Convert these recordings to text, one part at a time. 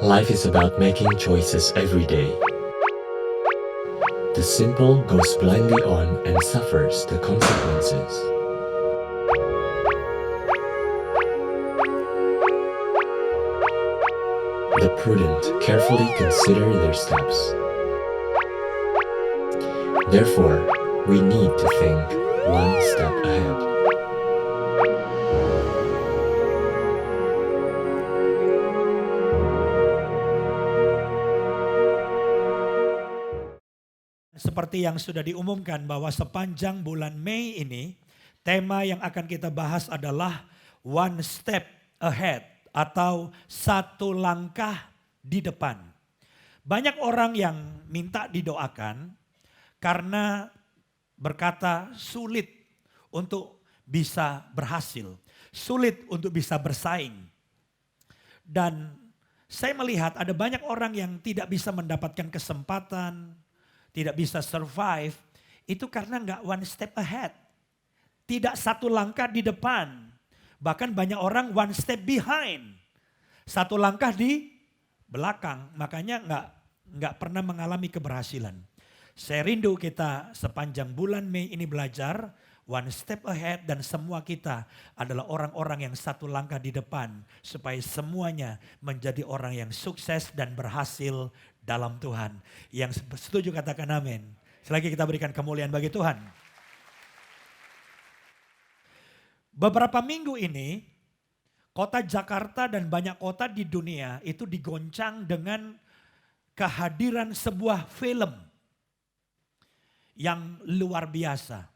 Life is about making choices every day. The simple goes blindly on and suffers the consequences. The prudent carefully consider their steps. Therefore, we need to think one step ahead. Seperti yang sudah diumumkan bahwa sepanjang bulan Mei ini, tema yang akan kita bahas adalah One Step Ahead atau satu langkah di depan. Banyak orang yang minta didoakan karena berkata sulit untuk bisa berhasil, sulit untuk bisa bersaing. Dan saya melihat ada banyak orang yang tidak bisa mendapatkan kesempatan, tidak bisa survive, itu karena nggak one step ahead. Tidak satu langkah di depan. Bahkan banyak orang one step behind. Satu langkah di belakang. Makanya nggak pernah mengalami keberhasilan. Saya rindu kita sepanjang bulan Mei ini belajar one step ahead, dan semua kita adalah orang-orang yang satu langkah di depan. Supaya semuanya menjadi orang yang sukses dan berhasil dalam Tuhan. Yang setuju katakan amin. Selagi kita berikan kemuliaan bagi Tuhan. Beberapa minggu ini, kota Jakarta dan banyak kota di dunia itu digoncang dengan kehadiran sebuah film yang luar biasa.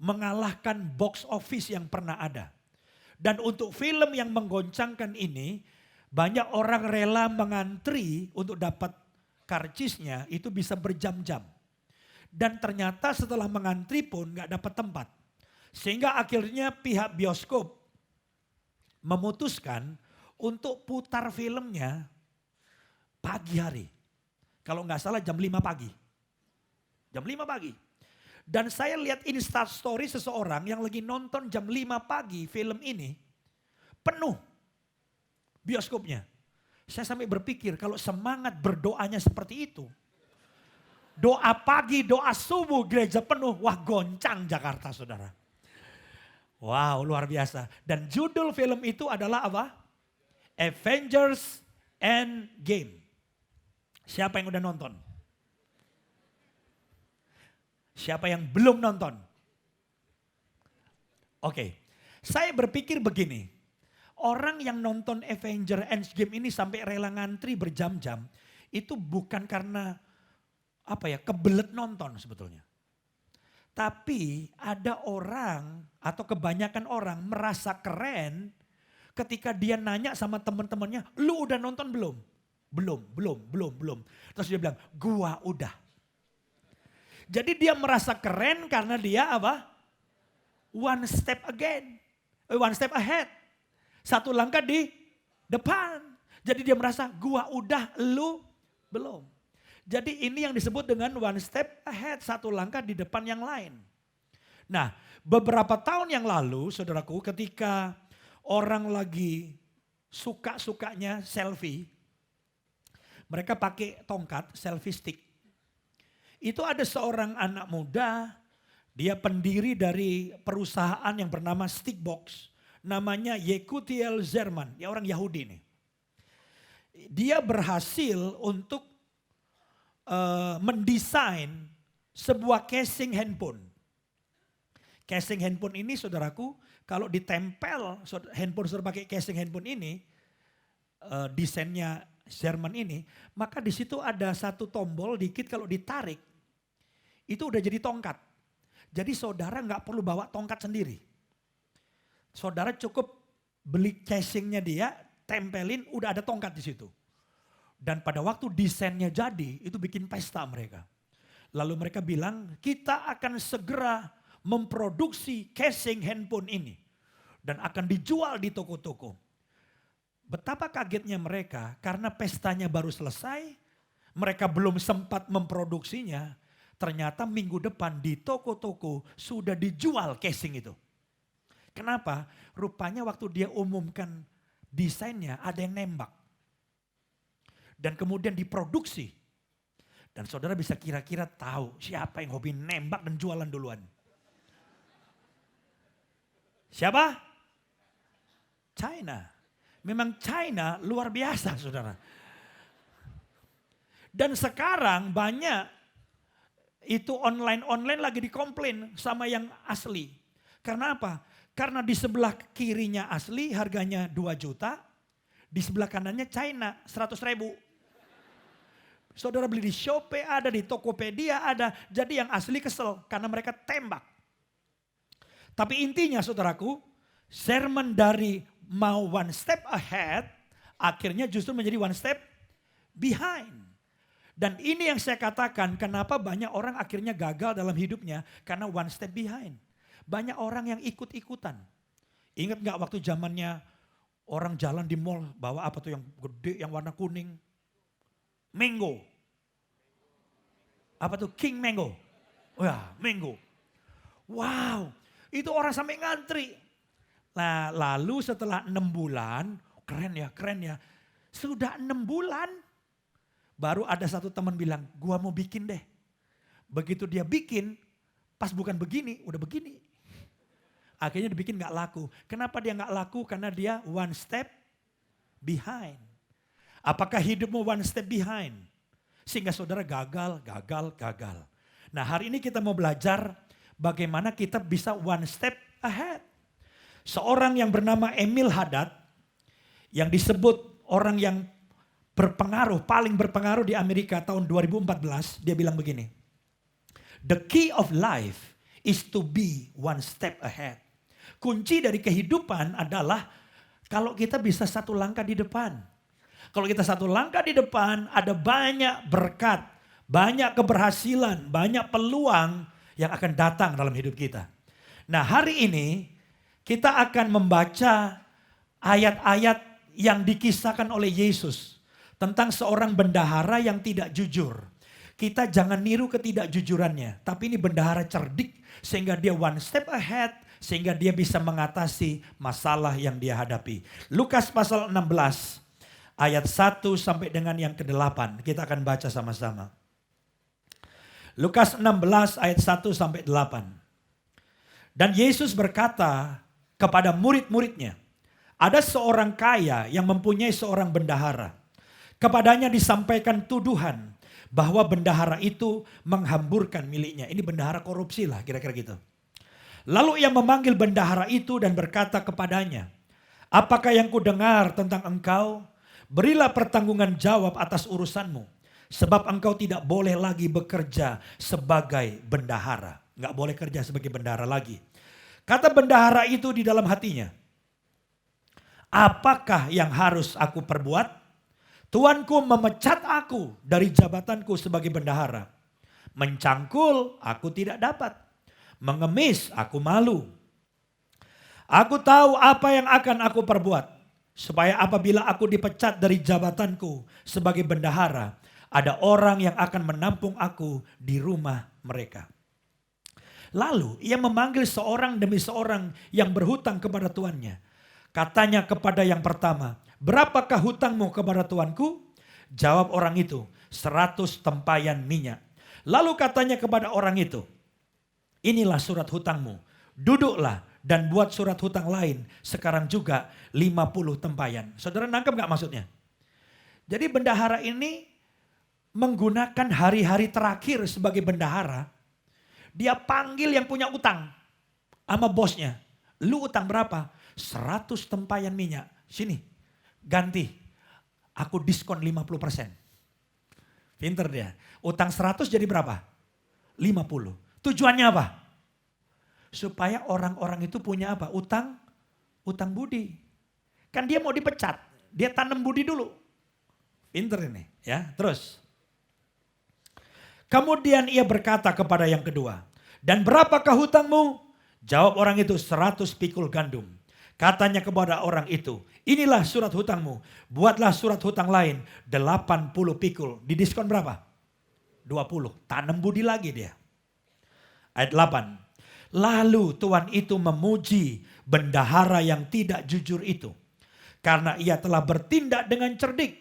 Mengalahkan box office yang pernah ada. Dan untuk film yang menggoncangkan ini, banyak orang rela mengantri untuk dapat karcisnya, itu bisa berjam-jam. Dan ternyata setelah mengantri pun gak dapat tempat. Sehingga akhirnya pihak bioskop memutuskan untuk putar filmnya pagi hari. Kalau gak salah jam 5 pagi. Jam 5 pagi. Dan saya lihat Insta story seseorang yang lagi nonton jam 5 pagi film ini. Penuh bioskopnya. Saya sampai berpikir kalau semangat berdoanya seperti itu. Doa pagi, doa subuh, gereja penuh. Wah, goncang Jakarta, saudara. Wow, luar biasa. Dan judul film itu adalah apa? Avengers Endgame. Siapa yang udah nonton? Siapa yang belum nonton? Oke, saya berpikir begini. Orang yang nonton Avengers Endgame ini sampai rela ngantri berjam-jam, itu bukan karena kebelet nonton sebetulnya. Tapi ada orang atau kebanyakan orang merasa keren ketika dia nanya sama teman-temannya, lu udah nonton belum? Belum. Terus dia bilang, gua udah. Jadi dia merasa keren karena dia one step ahead. Satu langkah di depan. Jadi dia merasa gua udah, lu belum. Jadi ini yang disebut dengan one step ahead. Satu langkah di depan yang lain. Nah, beberapa tahun yang lalu saudaraku, ketika orang lagi suka-sukanya selfie. Mereka pakai tongkat selfie stick. Itu ada seorang anak muda, dia pendiri dari perusahaan yang bernama Stickbox. Namanya Yekutiel Zerman, dia orang Yahudi nih. Dia berhasil untuk mendesain sebuah casing handphone. Casing handphone ini saudaraku, kalau ditempel handphone saudara pakai casing handphone ini, desainnya Zerman ini, maka di situ ada satu tombol dikit kalau ditarik, itu udah jadi tongkat. Jadi saudara nggak perlu bawa tongkat sendiri. Saudara cukup beli casingnya dia, tempelin, udah ada tongkat di situ. Dan pada waktu desainnya jadi, itu bikin pesta mereka. Lalu mereka bilang, kita akan segera memproduksi casing handphone ini. Dan akan dijual di toko-toko. Betapa kagetnya mereka, karena pestanya baru selesai, mereka belum sempat memproduksinya. Ternyata minggu depan di toko-toko sudah dijual casing itu. Kenapa? Rupanya waktu dia umumkan desainnya ada yang nembak. dan kemudian diproduksi. Dan saudara bisa kira-kira tahu siapa yang hobi nembak dan jualan duluan. Siapa? China. Memang China luar biasa saudara. Dan sekarang banyak itu online lagi dikomplain sama yang asli. Karena apa? Karena di sebelah kirinya asli harganya 2 juta. Di sebelah kanannya China 100.000. Saudara beli di Shopee ada, di Tokopedia ada. Jadi yang asli kesel karena mereka tembak. Tapi intinya saudaraku, sermon dari mau one step ahead, akhirnya justru menjadi one step behind. Dan ini yang saya katakan, kenapa banyak orang akhirnya gagal dalam hidupnya, karena one step behind. Banyak orang yang ikut-ikutan. Ingat gak waktu zamannya orang jalan di mall, bawa apa tuh yang gede, yang warna kuning? Mango. Apa tuh? King Mango. Oh ya, Mango. Wow, itu orang sampai ngantri. Nah, lalu setelah 6 bulan, keren ya. Sudah 6 bulan, baru ada satu teman bilang, gua mau bikin deh. Begitu dia bikin, pas bukan begini, udah begini. Akhirnya dibikin gak laku. Kenapa dia gak laku? Karena dia one step behind. Apakah hidupmu one step behind? Sehingga saudara gagal. Nah hari ini kita mau belajar bagaimana kita bisa one step ahead. Seorang yang bernama Emil Haddad, yang disebut orang yang berpengaruh, paling berpengaruh di Amerika tahun 2014, dia bilang begini. The key of life is to be one step ahead. Kunci dari kehidupan adalah kalau kita bisa 1 langkah di depan. Kalau kita 1 langkah di depan, ada banyak berkat, banyak keberhasilan, banyak peluang yang akan datang dalam hidup kita. Nah hari ini kita akan membaca ayat-ayat yang dikisahkan oleh Yesus tentang seorang bendahara yang tidak jujur. Kita jangan niru ketidakjujurannya, tapi ini bendahara cerdik sehingga dia one step ahead, sehingga dia bisa mengatasi masalah yang dia hadapi. Lukas pasal 16 ayat 1 sampai dengan yang ke-8. Kita akan baca sama-sama. Lukas 16 ayat 1 sampai 8. Dan Yesus berkata kepada murid-muridnya, ada seorang kaya yang mempunyai seorang bendahara. Kepadanya disampaikan tuduhan bahwa bendahara itu menghamburkan miliknya. Ini bendahara korupsi lah kira-kira gitu. Lalu ia memanggil bendahara itu dan berkata kepadanya, apakah yang kudengar tentang engkau? Berilah pertanggungan jawab atas urusanmu. Sebab engkau tidak boleh lagi bekerja sebagai bendahara. Nggak boleh kerja sebagai bendahara lagi. Kata bendahara itu di dalam hatinya, apakah yang harus aku perbuat? Tuanku memecat aku dari jabatanku sebagai bendahara. Mencangkul aku tidak dapat. Mengemis aku malu. Aku tahu apa yang akan aku perbuat. Supaya apabila aku dipecat dari jabatanku sebagai bendahara, ada orang yang akan menampung aku di rumah mereka. Lalu ia memanggil seorang demi seorang yang berhutang kepada tuannya. Katanya kepada yang pertama, berapakah hutangmu kepada tuanku? Jawab orang itu, 100 tempayan minyak. Lalu katanya kepada orang itu, inilah surat hutangmu, duduklah dan buat surat hutang lain sekarang juga 50 tempayan. Saudara nangkep gak maksudnya? Jadi bendahara ini menggunakan hari-hari terakhir sebagai bendahara. Dia panggil yang punya utang sama bosnya. Lu utang berapa? 100 tempayan minyak. Sini, ganti. Aku diskon 50%. Pinter dia. Utang 100 jadi berapa? 50. Tujuannya apa? Supaya orang-orang itu punya apa? Utang budi. Kan dia mau dipecat. Dia tanam budi dulu. Pinter ini. Ya, terus. Kemudian ia berkata kepada yang kedua. Dan berapakah hutangmu? Jawab orang itu 100 pikul gandum. Katanya kepada orang itu, inilah surat hutangmu. Buatlah surat hutang lain 80 pikul. Didiskon berapa? 20. Tanam budi lagi dia. Ayat 8. Lalu Tuhan itu memuji bendahara yang tidak jujur itu. Karena ia telah bertindak dengan cerdik.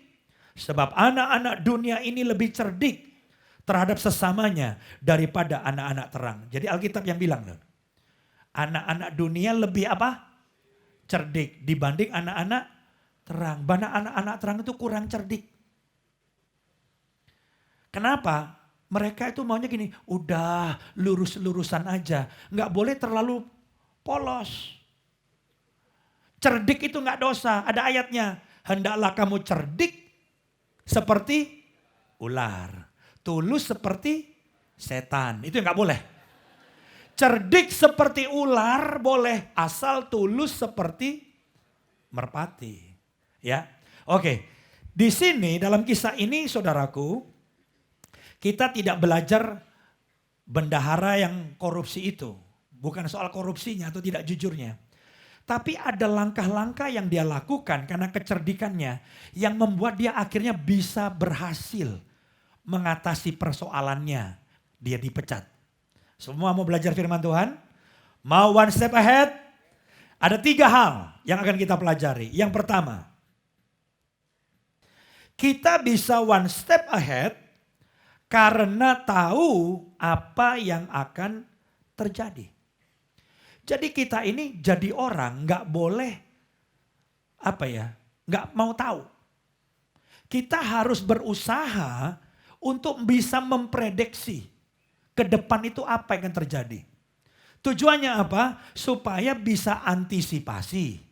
Sebab anak-anak dunia ini lebih cerdik terhadap sesamanya daripada anak-anak terang. Jadi Alkitab yang bilang, anak-anak dunia lebih apa? Cerdik dibanding anak-anak terang. Bahkan anak-anak terang itu kurang cerdik. Kenapa? Mereka itu maunya gini, udah lurus-lurusan aja. Nggak boleh terlalu polos. Cerdik itu nggak dosa. Ada ayatnya, hendaklah kamu cerdik seperti ular. Tulus seperti setan. Itu yang nggak boleh. Cerdik seperti ular boleh, asal tulus seperti merpati. Ya, oke. Di sini dalam kisah ini, saudaraku, kita tidak belajar bendahara yang korupsi itu. Bukan soal korupsinya atau tidak jujurnya. Tapi ada langkah-langkah yang dia lakukan karena kecerdikannya yang membuat dia akhirnya bisa berhasil mengatasi persoalannya. Dia dipecat. Semua mau belajar firman Tuhan? Mau one step ahead? Ada 3 hal yang akan kita pelajari. Yang pertama, kita bisa one step ahead karena tahu apa yang akan terjadi. Jadi kita ini jadi orang gak boleh gak mau tahu. Kita harus berusaha untuk bisa memprediksi ke depan itu apa yang akan terjadi. Tujuannya apa? Supaya bisa antisipasi.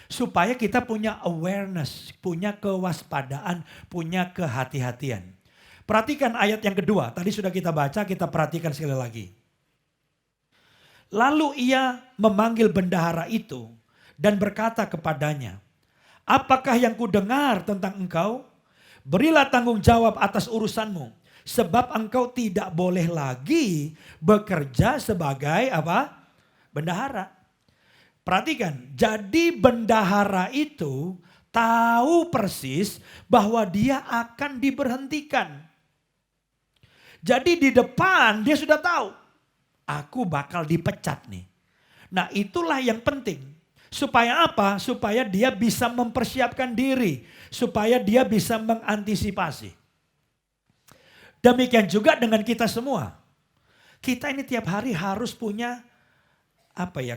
Supaya kita punya awareness, punya kewaspadaan, punya kehati-hatian. Perhatikan ayat yang kedua, tadi sudah kita baca, kita perhatikan sekali lagi. Lalu ia memanggil bendahara itu dan berkata kepadanya, apakah yang kudengar tentang engkau? Berilah tanggung jawab atas urusanmu. Sebab engkau tidak boleh lagi bekerja sebagai apa? Bendahara. Perhatikan, jadi bendahara itu tahu persis bahwa dia akan diberhentikan. Jadi di depan dia sudah tahu, aku bakal dipecat nih. Nah itulah yang penting. Supaya apa? Supaya dia bisa mempersiapkan diri. Supaya dia bisa mengantisipasi. Demikian juga dengan kita semua. Kita ini tiap hari harus punya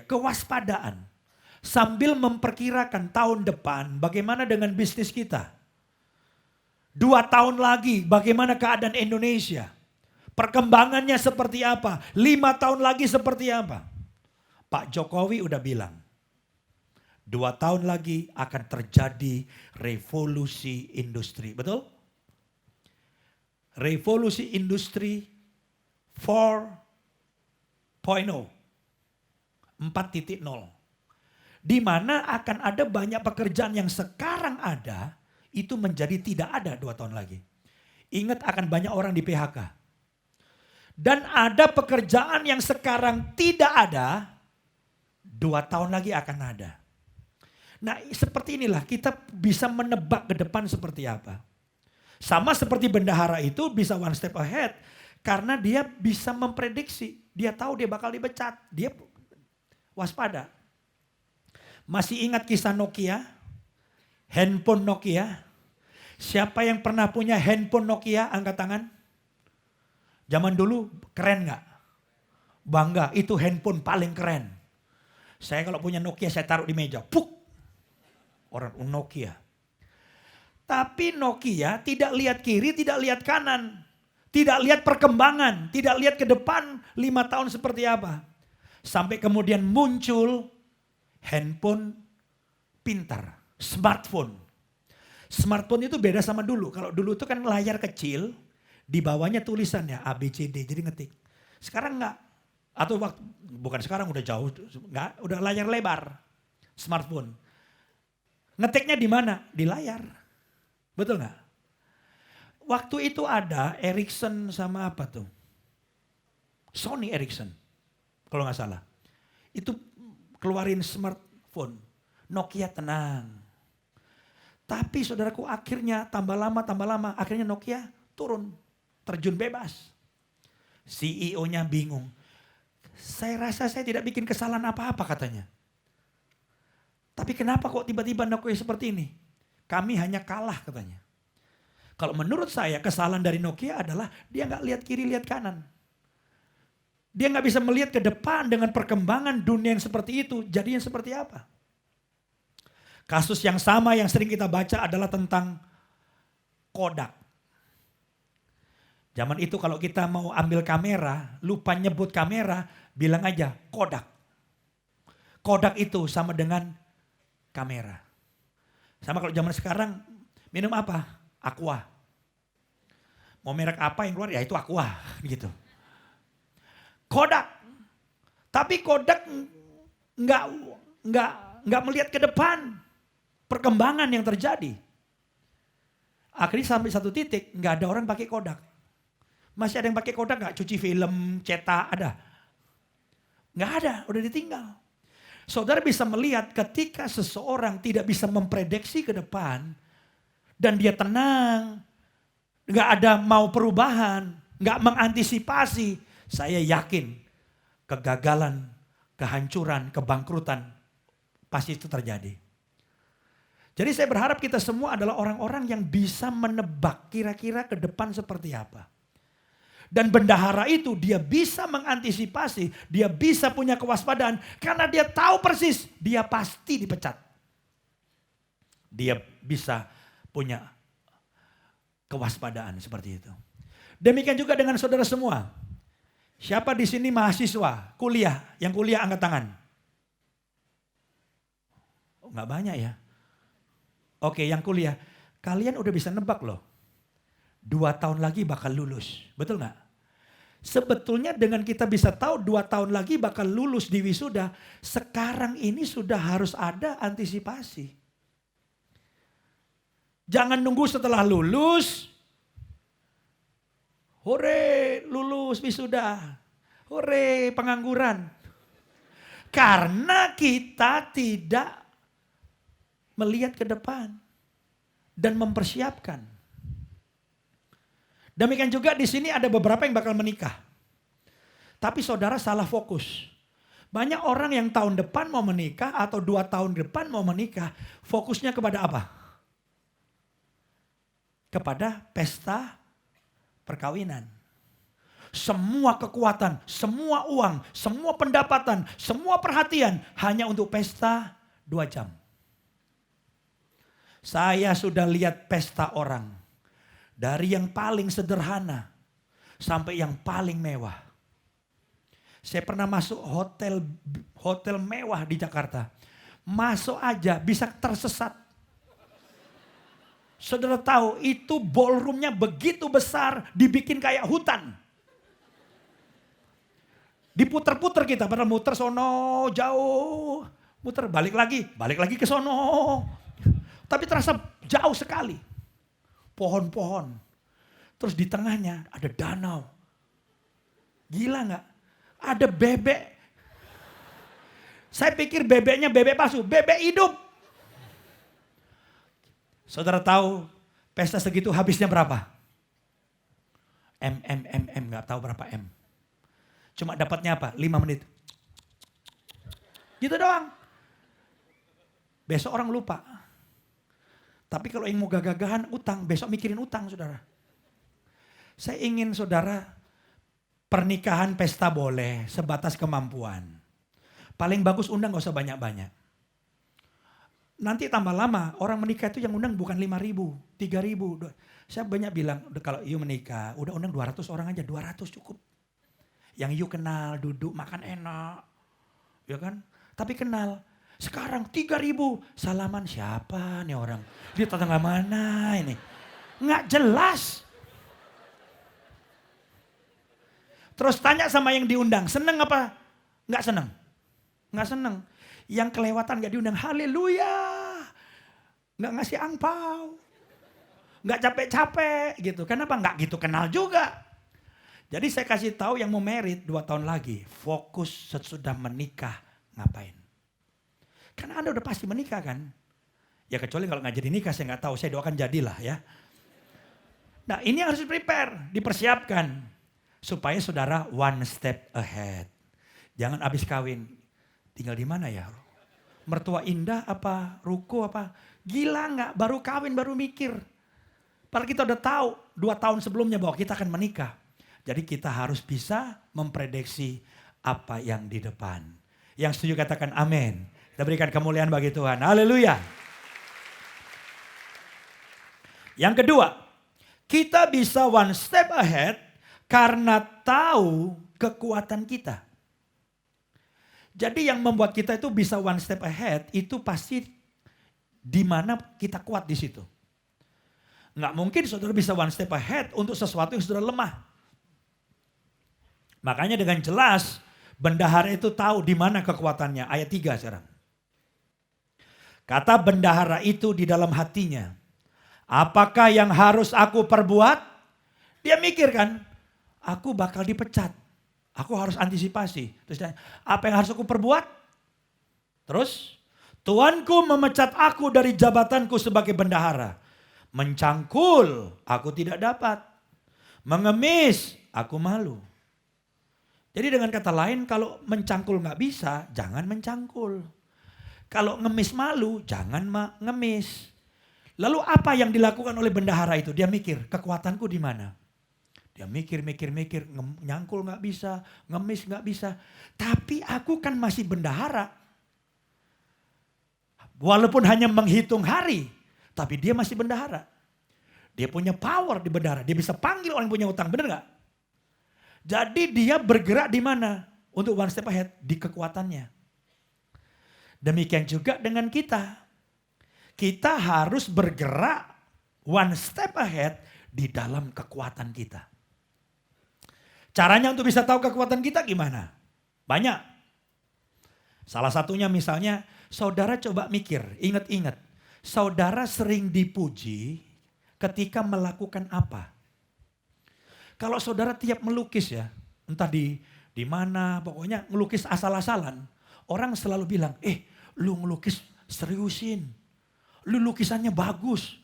kewaspadaan. Sambil memperkirakan tahun depan bagaimana dengan bisnis kita. 2 tahun lagi bagaimana keadaan Indonesia. Perkembangannya seperti apa. 5 tahun lagi seperti apa. Pak Jokowi udah bilang. 2 tahun lagi akan terjadi revolusi industri. Betul? Revolusi industri 4.0. Di mana akan ada banyak pekerjaan yang sekarang ada, itu menjadi tidak ada 2 tahun lagi. Ingat akan banyak orang di PHK. Dan ada pekerjaan yang sekarang tidak ada, 2 tahun lagi akan ada. Nah seperti inilah kita bisa menebak ke depan seperti apa. Sama seperti bendahara itu bisa one step ahead. Karena dia bisa memprediksi. Dia tahu dia bakal dipecat. Dia waspada. Masih ingat kisah Nokia? Handphone Nokia? Siapa yang pernah punya handphone Nokia? Angkat tangan. Zaman dulu keren gak? Bangga, itu handphone paling keren. Saya kalau punya Nokia saya taruh di meja. Puk! Orang Nokia. Tapi Nokia tidak lihat kiri, tidak lihat kanan. Tidak lihat perkembangan, tidak lihat ke depan 5 tahun seperti apa. Sampai kemudian muncul handphone pintar, smartphone. Smartphone itu beda sama dulu. Kalau dulu itu kan layar kecil, di bawahnya tulisannya A, B, C, D, jadi ngetik. Sekarang enggak. Atau bukan sekarang udah jauh, enggak, udah layar lebar, smartphone. Ngetiknya di mana? Di layar. Betul nggak? Waktu itu ada Ericsson sama apa tuh? Sony Ericsson. Kalau nggak salah. Itu keluarin smartphone. Nokia tenang. Tapi saudaraku akhirnya tambah lama. Akhirnya Nokia turun. Terjun bebas. CEO-nya bingung. Saya rasa saya tidak bikin kesalahan apa-apa katanya. Tapi kenapa kok tiba-tiba Nokia seperti ini? Kami hanya kalah katanya. Kalau menurut saya kesalahan dari Nokia adalah dia nggak lihat kiri, lihat kanan. Dia nggak bisa melihat ke depan dengan perkembangan dunia yang seperti itu. Jadinya seperti apa? Kasus yang sama yang sering kita baca adalah tentang Kodak. Zaman itu kalau kita mau ambil kamera, lupa nyebut kamera, bilang aja Kodak. Kodak itu sama dengan kamera. Sama kalau zaman sekarang minum apa? Aqua. Mau merek apa yang keluar? Ya itu Aqua gitu. Kodak. Tapi Kodak nggak melihat ke depan perkembangan yang terjadi. Akhirnya sampai satu titik nggak ada orang pakai Kodak. Masih ada yang pakai Kodak nggak? Cuci film, cetak, ada? Nggak ada, udah ditinggal. Saudara bisa melihat ketika seseorang tidak bisa memprediksi ke depan dan dia tenang, nggak ada mau perubahan, nggak mengantisipasi, saya yakin kegagalan, kehancuran, kebangkrutan pasti itu terjadi. Jadi saya berharap kita semua adalah orang-orang yang bisa menebak kira-kira ke depan seperti apa. Dan bendahara itu dia bisa mengantisipasi, dia bisa punya kewaspadaan karena dia tahu persis dia pasti dipecat. Dia bisa punya kewaspadaan seperti itu. Demikian juga dengan saudara semua. Siapa di sini mahasiswa, kuliah, yang kuliah angkat tangan. Oh, nggak banyak ya. Oke, yang kuliah, kalian udah bisa nebak loh. 2 tahun lagi bakal lulus. Betul gak? Sebetulnya dengan kita bisa tahu 2 tahun lagi bakal lulus di wisuda. Sekarang ini sudah harus ada antisipasi. Jangan nunggu setelah lulus. Hore lulus wisuda. Hore pengangguran. Karena kita tidak melihat ke depan. Dan mempersiapkan. Demikian juga di sini ada beberapa yang bakal menikah. Tapi saudara salah fokus. Banyak orang yang tahun depan mau menikah atau 2 tahun depan mau menikah. Fokusnya kepada apa? Kepada pesta perkawinan. Semua kekuatan, semua uang, semua pendapatan, semua perhatian hanya untuk pesta 2 jam. Saya sudah lihat pesta orang. Dari yang paling sederhana sampai yang paling mewah. Saya pernah masuk hotel mewah di Jakarta. Masuk aja bisa tersesat. Saudara tahu itu ballroomnya begitu besar dibikin kayak hutan. Diputer-puter kita padahal muter sono jauh. Muter balik lagi ke sono. Tapi terasa jauh sekali. Pohon-pohon. Terus di tengahnya ada danau. Gila gak? Ada bebek. Saya pikir bebeknya bebek palsu. Bebek hidup. Saudara tahu pesta segitu habisnya berapa? Gak tahu berapa M. Cuma dapatnya apa? 5 menit. Gitu doang. Besok orang lupa. Tapi kalau yang mau gagah-gagahan utang, besok mikirin utang saudara. Saya ingin saudara, pernikahan pesta boleh, sebatas kemampuan. Paling bagus undang gak usah banyak-banyak. Nanti tambah lama, orang menikah itu yang undang bukan 5.000, 3.000. Saya banyak bilang, kalau you menikah, udah undang 200 orang aja, 200 cukup. Yang you kenal, duduk, makan enak. Ya kan? Tapi kenal. Sekarang 3.000 salaman siapa nih orang? Dia tetangga mana ini? Nggak jelas. Terus tanya sama yang diundang, seneng apa? Nggak seneng. Nggak seneng. Yang kelewatan nggak diundang, haleluya. Nggak ngasih angpau. Nggak capek-capek gitu. Kenapa? Nggak gitu kenal juga. Jadi saya kasih tahu yang mau merit 2 tahun lagi. Fokus sesudah menikah ngapain. Karena Anda udah pasti menikah kan. Ya kecuali kalau nggak jadi nikah saya nggak tahu. Saya doakan jadilah ya. Nah ini harus prepare. Dipersiapkan. Supaya saudara one step ahead. Jangan habis kawin. Tinggal di mana ya? Mertua indah apa? Ruko apa? Gila nggak? Baru kawin baru mikir. Padahal kita udah tahu 2 tahun sebelumnya bahwa kita akan menikah. Jadi kita harus bisa memprediksi apa yang di depan. Yang setuju katakan amin. Kita berikan kemuliaan bagi Tuhan. Haleluya. Yang kedua, kita bisa one step ahead karena tahu kekuatan kita. Jadi yang membuat kita itu bisa one step ahead itu pasti di mana kita kuat di situ. Nggak mungkin saudara bisa one step ahead untuk sesuatu yang saudara lemah. Makanya dengan jelas bendahara itu tahu di mana kekuatannya. Ayat 3 sekarang. Kata bendahara itu di dalam hatinya. Apakah yang harus aku perbuat? Dia mikir kan, aku bakal dipecat. Aku harus antisipasi. Terus dia, apa yang harus aku perbuat? Terus, Tuanku memecat aku dari jabatanku sebagai bendahara. Mencangkul, aku tidak dapat. Mengemis, aku malu. Jadi dengan kata lain, kalau mencangkul nggak bisa, jangan mencangkul. Kalau ngemis malu, jangan ngemis. Lalu apa yang dilakukan oleh bendahara itu? Dia mikir, kekuatanku di mana? Dia mikir, nyangkul nggak bisa, ngemis nggak bisa. Tapi aku kan masih bendahara. Walaupun hanya menghitung hari, tapi dia masih bendahara. Dia punya power di bendahara. Dia bisa panggil orang yang punya utang. Benar gak? Jadi dia bergerak di mana? Untuk one step ahead. Di kekuatannya. Demikian juga dengan kita. Kita harus bergerak one step ahead di dalam kekuatan kita. Caranya untuk bisa tahu kekuatan kita gimana? Banyak. Salah satunya misalnya saudara coba mikir, ingat-ingat. Saudara sering dipuji ketika melakukan apa? Kalau saudara tiap melukis ya, entah di mana, pokoknya ngelukis asal-asalan. Orang selalu bilang, lu ngelukis seriusin. Lu lukisannya bagus.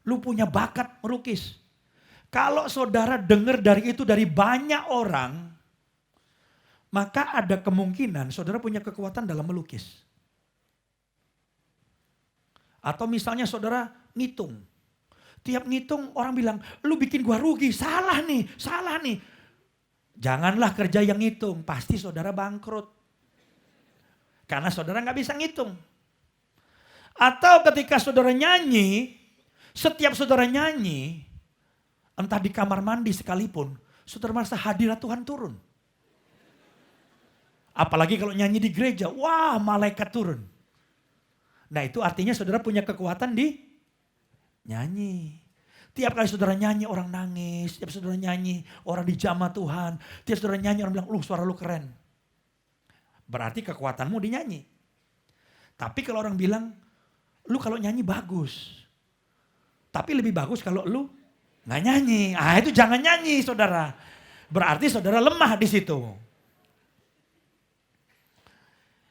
Lu punya bakat melukis. Kalau saudara dengar dari itu dari banyak orang, maka ada kemungkinan saudara punya kekuatan dalam melukis. Atau misalnya saudara ngitung. Tiap ngitung orang bilang, lu bikin gua rugi, salah nih. Janganlah kerja yang ngitung, pasti saudara bangkrut. Karena saudara gak bisa ngitung. Atau ketika saudara nyanyi, setiap saudara nyanyi, entah di kamar mandi sekalipun, saudara merasa hadirat Tuhan turun. Apalagi kalau nyanyi di gereja, wah malaikat turun. Nah itu artinya saudara punya kekuatan di nyanyi. Tiap kali saudara nyanyi orang nangis. Tiap saudara nyanyi orang dijamah Tuhan. Tiap saudara nyanyi orang bilang, suara lu keren. Berarti kekuatanmu di nyanyi. Tapi kalau orang bilang, lu kalau nyanyi bagus. Tapi lebih bagus kalau lu nggak nyanyi. Itu jangan nyanyi saudara. Berarti saudara lemah di situ.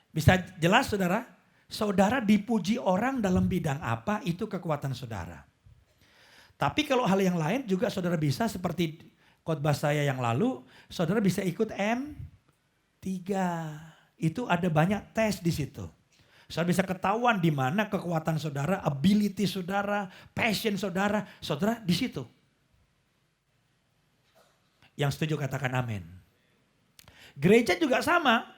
Bisa jelas saudara? Saudara dipuji orang dalam bidang apa, itu kekuatan saudara. Tapi kalau hal yang lain juga saudara bisa seperti khotbah saya yang lalu, saudara bisa ikut M3. Itu ada banyak tes di situ. Saudara bisa ketahuan di mana kekuatan saudara, ability saudara, passion saudara, saudara di situ. Yang setuju katakan amin. Gereja juga sama.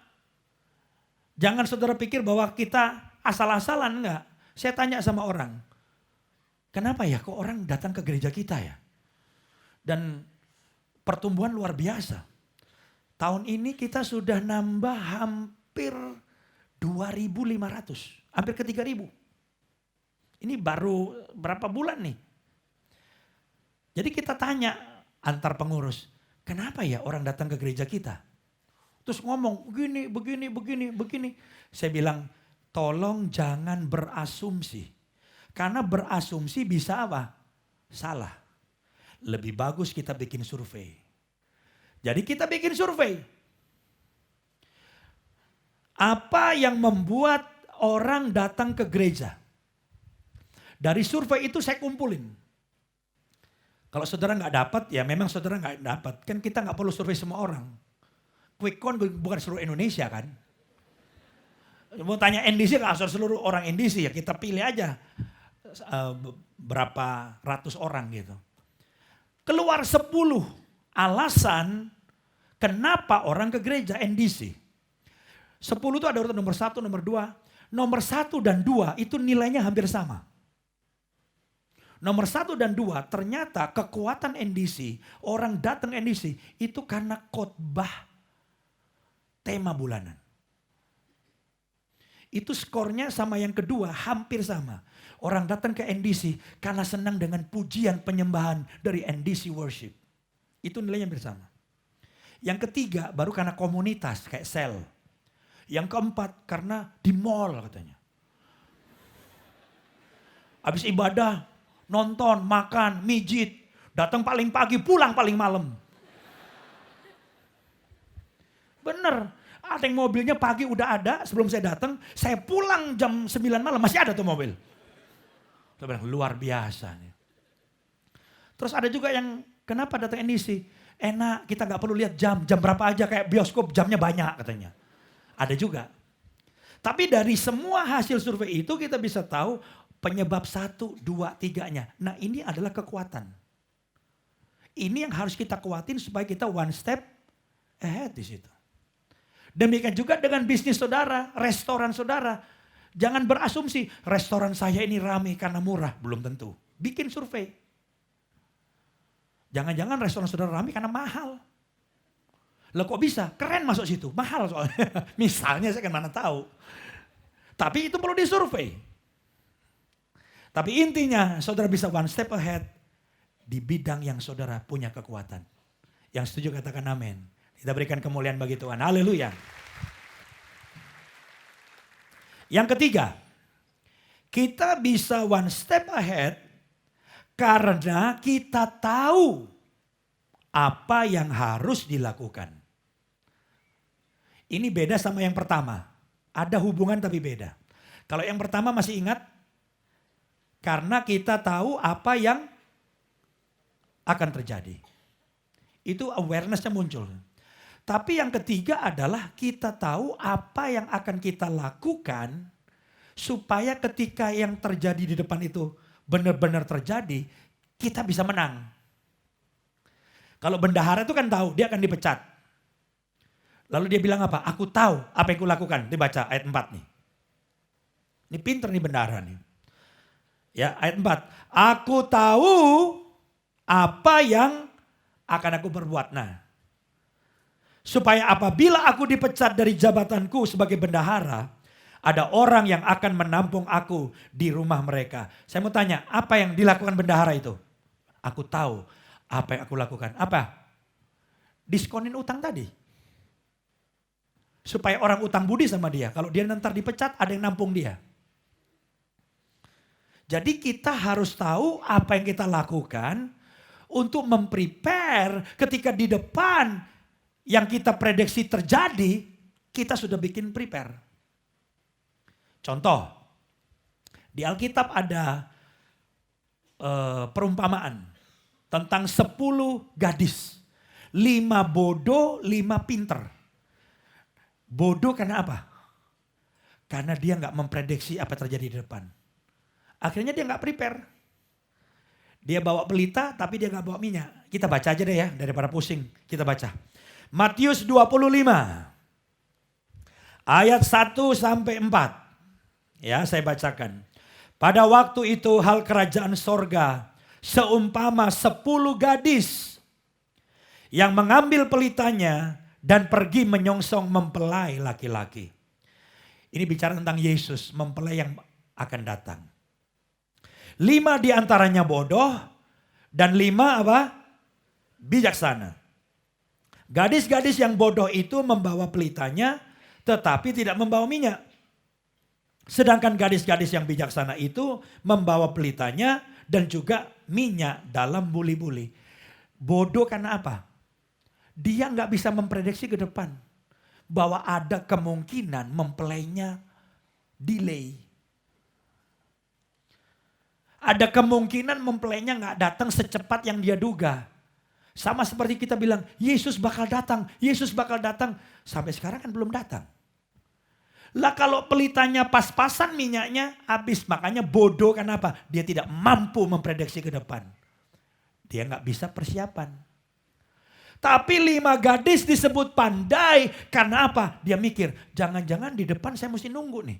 Jangan saudara pikir bahwa kita asal-asalan, enggak. Saya tanya sama orang, kenapa ya kok orang datang ke gereja kita ya? Dan pertumbuhan luar biasa. Tahun ini kita sudah nambah hampir 2.500, hampir ke 3.000. Ini baru berapa bulan nih? Jadi kita tanya antar pengurus, kenapa ya orang datang ke gereja kita? Terus ngomong begini. Saya bilang, tolong jangan berasumsi. Karena berasumsi bisa apa? Salah. Lebih bagus kita bikin survei. Jadi kita bikin survei. Apa yang membuat orang datang ke gereja? Dari survei itu saya kumpulin. Kalau saudara nggak dapat, ya memang saudara nggak dapat. Kan kita nggak perlu survei semua orang. Quick count bukan seluruh Indonesia kan. Mau tanya NDC nggak seluruh orang NDC ya kita pilih aja. berapa ratus orang gitu. Keluar 10 alasan kenapa orang ke gereja NDC. 10 itu ada urutan nomor 1, nomor 2. Nomor 1 dan 2 itu nilainya hampir sama. Nomor 1 dan 2 ternyata kekuatan NDC, orang datang NDC itu karena khotbah tema bulanan. Itu skornya sama yang kedua hampir sama. Orang datang ke NDC karena senang dengan pujian penyembahan dari NDC Worship. Itu nilainya bersama. Yang ketiga baru karena komunitas kayak sel. Yang keempat karena di mall katanya. Habis ibadah nonton, makan, mijit. Datang paling pagi, pulang paling malam. Bener. Ada yang mobilnya pagi udah ada sebelum saya datang. Saya pulang jam 9 malam masih ada tuh mobil. Saya bilang luar biasa nih. Terus ada juga yang kenapa datang NDC? Enak kita gak perlu lihat jam berapa aja kayak bioskop jamnya banyak katanya. Ada juga. Tapi dari semua hasil survei itu kita bisa tahu penyebab 1, 2, 3-nya. Nah ini adalah kekuatan. Ini yang harus kita kuatin supaya kita one step ahead di situ. Demikian juga dengan bisnis saudara, restoran saudara. Jangan berasumsi restoran saya ini ramai karena murah. Belum tentu. Bikin survei. Jangan-jangan restoran saudara ramai karena mahal. Lah kok bisa? Keren masuk situ. Mahal soalnya. Misalnya saya kan mana tahu. Tapi itu perlu disurvei. Tapi intinya saudara bisa one step ahead di bidang yang saudara punya kekuatan. Yang setuju katakan amin. Kita berikan kemuliaan bagi Tuhan. Haleluya. Yang ketiga, kita bisa one step ahead karena kita tahu apa yang harus dilakukan. Ini beda sama yang pertama. Ada hubungan tapi beda. Kalau yang pertama masih ingat? Karena kita tahu apa yang akan terjadi. Itu awareness-nya muncul. Tapi yang ketiga adalah kita tahu apa yang akan kita lakukan supaya ketika yang terjadi di depan itu benar-benar terjadi, kita bisa menang. Kalau bendahara itu kan tahu dia akan dipecat. Lalu dia bilang apa? Aku tahu apa yang kulakukan. Dibaca ayat 4 nih. Ini pinter nih bendahara nih. Ya ayat 4. Aku tahu apa yang akan aku perbuat. Nah. Supaya apabila aku dipecat dari jabatanku sebagai bendahara, ada orang yang akan menampung aku di rumah mereka. Saya mau tanya, apa yang dilakukan bendahara itu? Aku tahu apa yang aku lakukan. Apa? Diskonin utang tadi. Supaya orang utang budi sama dia. Kalau dia nanti dipecat, ada yang nampung dia. Jadi kita harus tahu apa yang kita lakukan untuk memprepare ketika di depan yang kita prediksi terjadi, kita sudah bikin prepare. Contoh, di Alkitab ada perumpamaan tentang 10 gadis. 5 bodoh, 5 pinter. Bodoh karena apa? Karena dia gak memprediksi apa terjadi di depan. Akhirnya dia gak prepare. Dia bawa pelita tapi dia gak bawa minyak. Kita baca aja deh ya, daripada pusing. Kita baca. Matius 25 ayat 1 sampai 4. Ya, saya bacakan. Pada waktu itu hal kerajaan sorga seumpama 10 gadis yang mengambil pelitanya dan pergi menyongsong mempelai laki-laki. Ini bicara tentang Yesus, mempelai yang akan datang. 5 diantaranya bodoh dan 5 apa? Bijaksana. Gadis-gadis yang bodoh itu membawa pelitanya tetapi tidak membawa minyak. Sedangkan gadis-gadis yang bijaksana itu membawa pelitanya dan juga minyak dalam buli-buli. Bodoh karena apa? Dia nggak bisa memprediksi ke depan. Bahwa ada kemungkinan mempelainya delay. Ada kemungkinan mempelainya nggak datang secepat yang dia duga. Sama seperti kita bilang, Yesus bakal datang, Yesus bakal datang. Sampai sekarang kan belum datang. Lah kalau pelitanya pas-pasan minyaknya habis. Makanya bodoh kenapa? Dia tidak mampu memprediksi ke depan. Dia nggak bisa persiapan. Tapi 5 gadis disebut pandai. Karena apa? Dia mikir, jangan-jangan di depan saya mesti nunggu nih.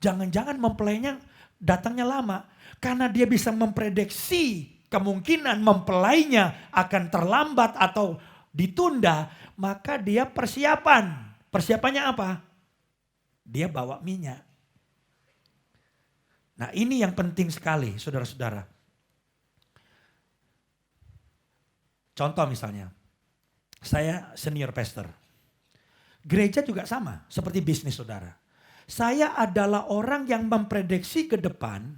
Jangan-jangan mempelainya datangnya lama. Karena dia bisa memprediksi kemungkinan mempelainya akan terlambat atau ditunda. Maka dia persiapan. Persiapannya apa? Dia bawa minyak. Nah ini yang penting sekali saudara-saudara. Contoh misalnya, saya senior pastor. Gereja juga sama seperti bisnis saudara. Saya adalah orang yang memprediksi ke depan,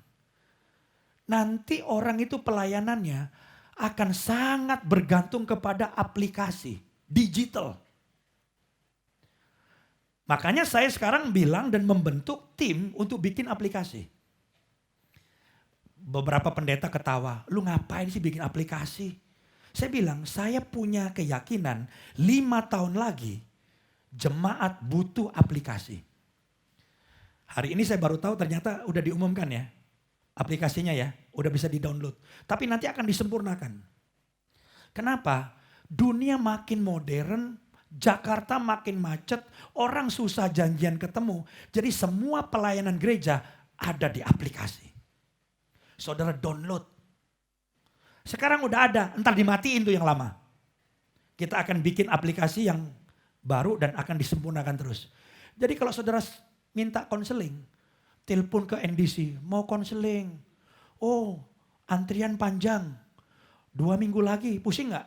nanti orang itu pelayanannya akan sangat bergantung kepada aplikasi digital. Makanya saya sekarang bilang dan membentuk tim untuk bikin aplikasi. Beberapa pendeta ketawa, lu ngapain sih bikin aplikasi? Saya bilang, saya punya keyakinan 5 tahun lagi jemaat butuh aplikasi. Hari ini saya baru tahu ternyata udah diumumkan ya. Aplikasinya ya, udah bisa di-download. Tapi nanti akan disempurnakan. Kenapa? Dunia makin modern, Jakarta makin macet, orang susah janjian ketemu. Jadi semua pelayanan gereja ada di aplikasi. Saudara download. Sekarang udah ada, entar dimatiin tuh yang lama. Kita akan bikin aplikasi yang baru dan akan disempurnakan terus. Jadi kalau saudara minta konseling, telepon ke NDC, mau konseling. Oh, antrian panjang. 2 minggu lagi, pusing gak?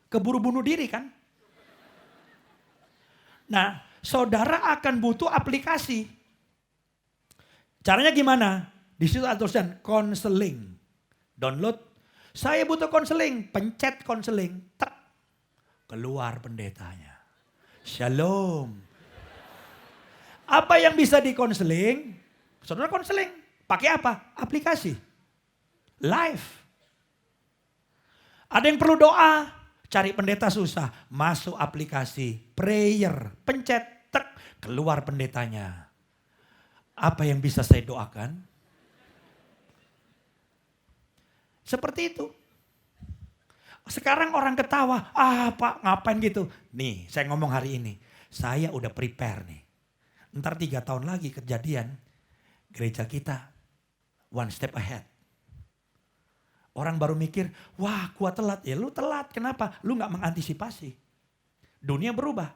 Keburu bunuh diri kan? Nah, saudara akan butuh aplikasi. Caranya gimana? Di situ ada tulisan konseling. Download. Saya butuh konseling, pencet konseling, tek, keluar pendetanya. Shalom. Apa yang bisa dikonseling? Saudara konseling, pakai apa? Aplikasi. Live. Ada yang perlu doa, cari pendeta susah, masuk aplikasi, prayer, pencet, tek, keluar pendetanya. Apa yang bisa saya doakan? Seperti itu. Sekarang orang ketawa, Pak ngapain gitu. Nih saya ngomong hari ini, saya udah prepare nih. Ntar 3 tahun lagi kejadian, gereja kita one step ahead. Orang baru mikir, wah gua telat. Ya lu telat, kenapa? Lu gak mengantisipasi. Dunia berubah.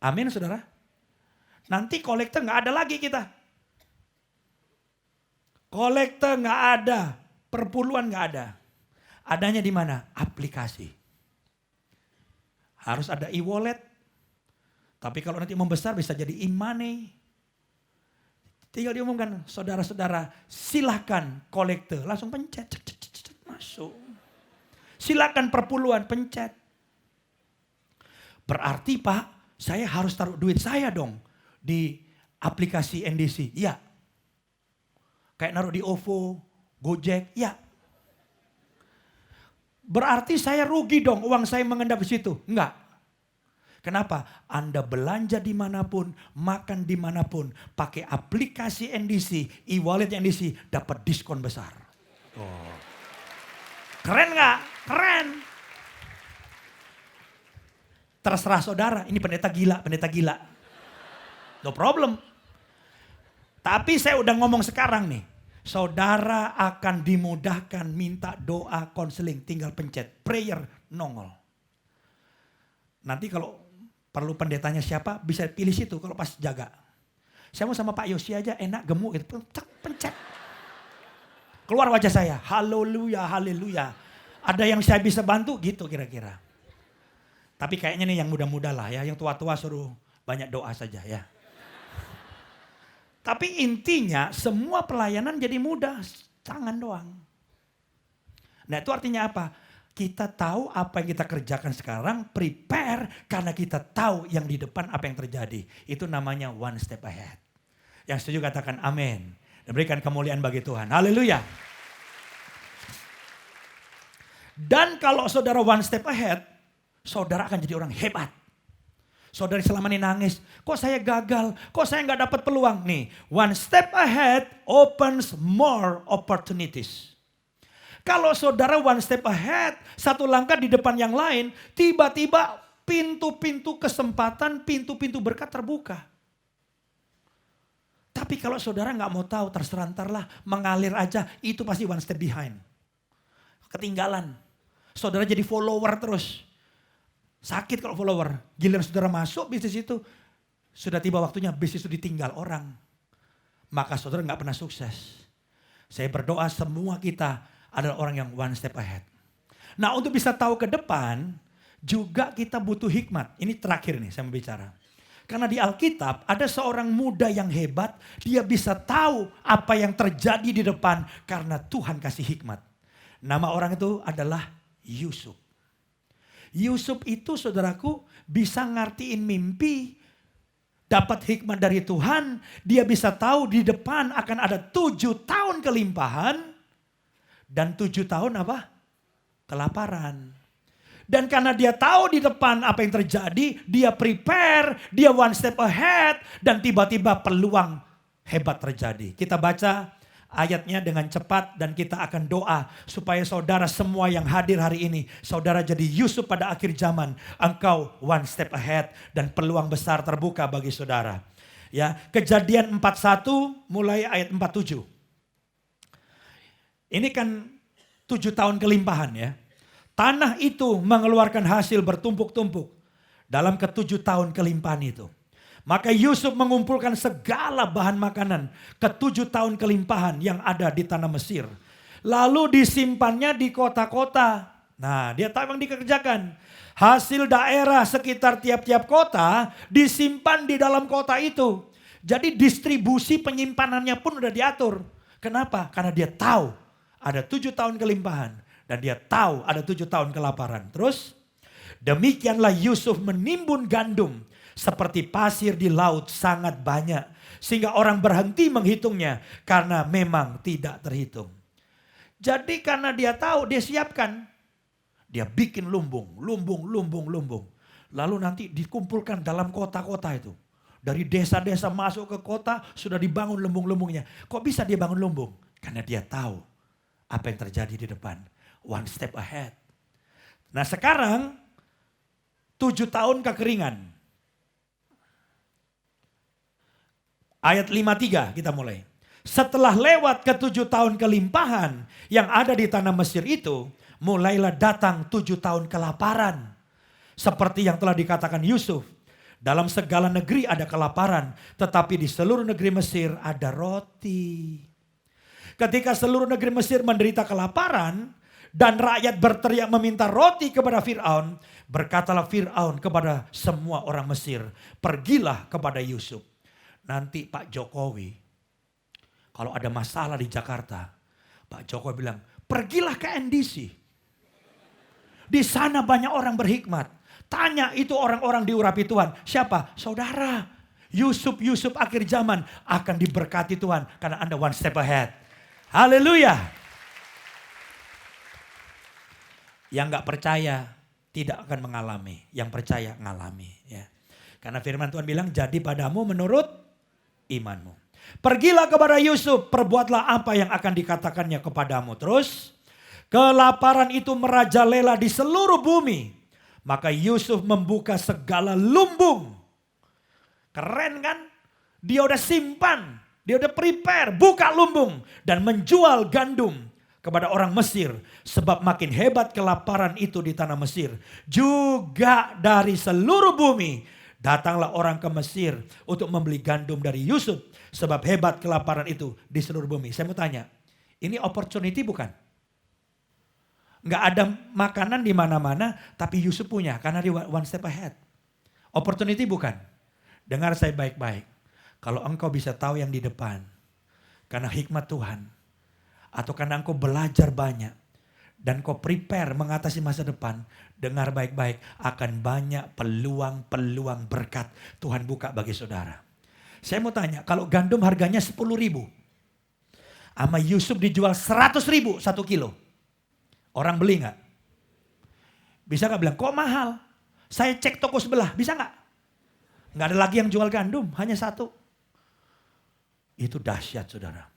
Amin saudara. Nanti kolektor gak ada lagi kita. Kolektor gak ada. Perpuluhan gak ada. Adanya di mana? Aplikasi. Harus ada e-wallet. Tapi kalau nanti membesar bisa jadi e-money. Tinggal diumumkan, saudara-saudara silahkan kolektor. Langsung pencet, masuk. Silakan perpuluhan, pencet. Berarti Pak, saya harus taruh duit saya dong di aplikasi NDC. Iya. Kayak naruh di OVO, Gojek, ya. Berarti saya rugi dong uang saya mengendap di situ. Enggak. Kenapa? Anda belanja dimanapun, makan dimanapun, pakai aplikasi NDC, e-wallet NDC, dapat diskon besar. Oh. Keren nggak? Keren. Terserah saudara, ini pendeta gila, pendeta gila. No problem. Tapi saya udah ngomong sekarang nih. Saudara akan dimudahkan minta doa konseling, tinggal pencet prayer nongol. Nanti kalau perlu pendetanya siapa bisa pilih situ kalau pas jaga. Saya mau sama Pak Yosi aja enak gemuk gitu, pencet. Keluar wajah saya, haleluya, haleluya. Ada yang saya bisa bantu gitu kira-kira. Tapi kayaknya nih yang muda-muda lah ya, yang tua-tua suruh banyak doa saja ya. Tapi intinya semua pelayanan jadi mudah, tangan doang. Nah itu artinya apa? Kita tahu apa yang kita kerjakan sekarang, prepare karena kita tahu yang di depan apa yang terjadi. Itu namanya one step ahead. Yang setuju katakan amin. Dan berikan kemuliaan bagi Tuhan. Haleluya. Dan kalau saudara one step ahead, saudara akan jadi orang hebat. Saudara selama ini nangis, kok saya gagal, kok saya nggak dapat peluang. Nih, one step ahead opens more opportunities. Kalau saudara one step ahead, satu langkah di depan yang lain, tiba-tiba pintu-pintu kesempatan, pintu-pintu berkat terbuka. Tapi kalau saudara nggak mau tahu, terserah ntarlah, mengalir aja, itu pasti one step behind. Ketinggalan. Saudara jadi follower terus. Sakit kalau follower. Giliran saudara masuk bisnis itu, sudah tiba waktunya bisnis itu ditinggal orang. Maka saudara nggak pernah sukses. Saya berdoa semua kita adalah orang yang one step ahead. Nah, untuk bisa tahu ke depan, juga kita butuh hikmat. Ini terakhir nih saya mau bicara. Karena di Alkitab ada seorang muda yang hebat, dia bisa tahu apa yang terjadi di depan karena Tuhan kasih hikmat. Nama orang itu adalah Yusuf. Yusuf itu saudaraku bisa ngertiin mimpi, dapat hikmat dari Tuhan, dia bisa tahu di depan akan ada 7 tahun kelimpahan dan 7 tahun apa? Kelaparan. Dan karena dia tahu di depan apa yang terjadi, dia prepare, dia one step ahead dan tiba-tiba peluang hebat terjadi. Kita baca ayatnya dengan cepat dan kita akan doa supaya saudara semua yang hadir hari ini, saudara jadi Yusuf pada akhir zaman. Engkau one step ahead dan peluang besar terbuka bagi saudara. Ya, Kejadian 41 mulai ayat 47. Ini kan 7 tahun kelimpahan ya. Tanah itu mengeluarkan hasil bertumpuk-tumpuk dalam ke-7 tahun kelimpahan itu. Maka Yusuf mengumpulkan segala bahan makanan ke-7 tahun kelimpahan yang ada di tanah Mesir. Lalu disimpannya di kota-kota. Nah, dia tahu yang dikerjakan. Hasil daerah sekitar tiap-tiap kota disimpan di dalam kota itu. Jadi distribusi penyimpanannya pun udah diatur. Kenapa? Karena dia tahu ada 7 tahun kelimpahan. Dan dia tahu ada 7 tahun kelaparan. Terus, demikianlah Yusuf menimbun gandum seperti pasir di laut sangat banyak. Sehingga orang berhenti menghitungnya karena memang tidak terhitung. Jadi karena dia tahu, dia siapkan. Dia bikin lumbung. Lalu nanti dikumpulkan dalam kota-kota itu. Dari desa-desa masuk ke kota sudah dibangun lumbung-lumbungnya. Kok bisa dia bangun lumbung? Karena dia tahu apa yang terjadi di depan. One step ahead. Nah sekarang 7 tahun kekeringan. Ayat 53 kita mulai. Setelah lewat ke-7 tahun kelimpahan yang ada di tanah Mesir itu, mulailah datang 7 tahun kelaparan. Seperti yang telah dikatakan Yusuf, dalam segala negeri ada kelaparan, tetapi di seluruh negeri Mesir ada roti. Ketika seluruh negeri Mesir menderita kelaparan dan rakyat berteriak meminta roti kepada Fir'aun, berkatalah Fir'aun kepada semua orang Mesir, pergilah kepada Yusuf. Nanti Pak Jokowi, kalau ada masalah di Jakarta, Pak Jokowi bilang, pergilah ke NDC. Di sana banyak orang berhikmat. Tanya itu orang-orang diurapi Tuhan. Siapa? Saudara. Yusuf akhir zaman akan diberkati Tuhan. Karena Anda one step ahead. Haleluya. Yang gak percaya tidak akan mengalami. Yang percaya ngalami. Ya. Karena firman Tuhan bilang, jadi padamu menurut imanmu. Pergilah kepada Yusuf, perbuatlah apa yang akan dikatakannya kepadamu. Terus, kelaparan itu merajalela di seluruh bumi. Maka Yusuf membuka segala lumbung. Keren kan? Dia udah simpan, dia udah prepare, buka lumbung. Dan menjual gandum kepada orang Mesir. Sebab makin hebat kelaparan itu di tanah Mesir. Juga dari seluruh bumi. Datanglah orang ke Mesir untuk membeli gandum dari Yusuf. Sebab hebat kelaparan itu di seluruh bumi. Saya mau tanya, ini opportunity bukan? Nggak ada makanan di mana-mana, tapi Yusuf punya karena dia one step ahead. Opportunity bukan? Dengar saya baik-baik. Kalau engkau bisa tahu yang di depan, karena hikmat Tuhan, atau karena engkau belajar banyak, dan kau prepare mengatasi masa depan, dengar baik-baik, akan banyak peluang-peluang berkat Tuhan buka bagi saudara. Saya mau tanya, kalau gandum harganya 10.000, sama Yusuf dijual 100.000 1 kilo, orang beli gak? Bisa gak bilang, kok mahal? Saya cek toko sebelah, bisa gak? Nggak ada lagi yang jual gandum, hanya satu. Itu dahsyat saudara.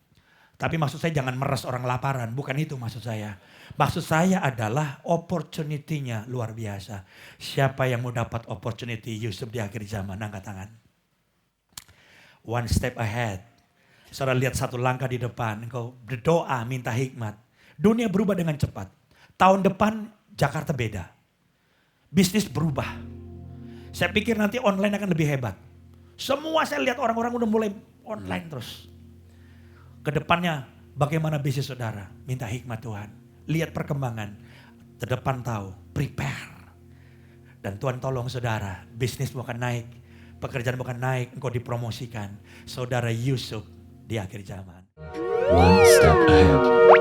Tapi maksud saya jangan meres orang laparan, bukan itu maksud saya. Maksud saya adalah opportunity-nya luar biasa. Siapa yang mau dapat opportunity Yusuf di akhir zaman? Angkat tangan. One step ahead. Saudara lihat satu langkah di depan, engkau berdoa minta hikmat. Dunia berubah dengan cepat. Tahun depan Jakarta beda. Bisnis berubah. Saya pikir nanti online akan lebih hebat. Semua saya lihat orang-orang udah mulai online terus. Kedepannya bagaimana bisnis saudara? Minta hikmat Tuhan. Lihat perkembangan. Terdepan tahu, prepare. Dan Tuhan tolong saudara, bisnis bukan naik. Pekerjaan bukan naik, engkau dipromosikan. Saudara Yusuf di akhir zaman. One step ahead.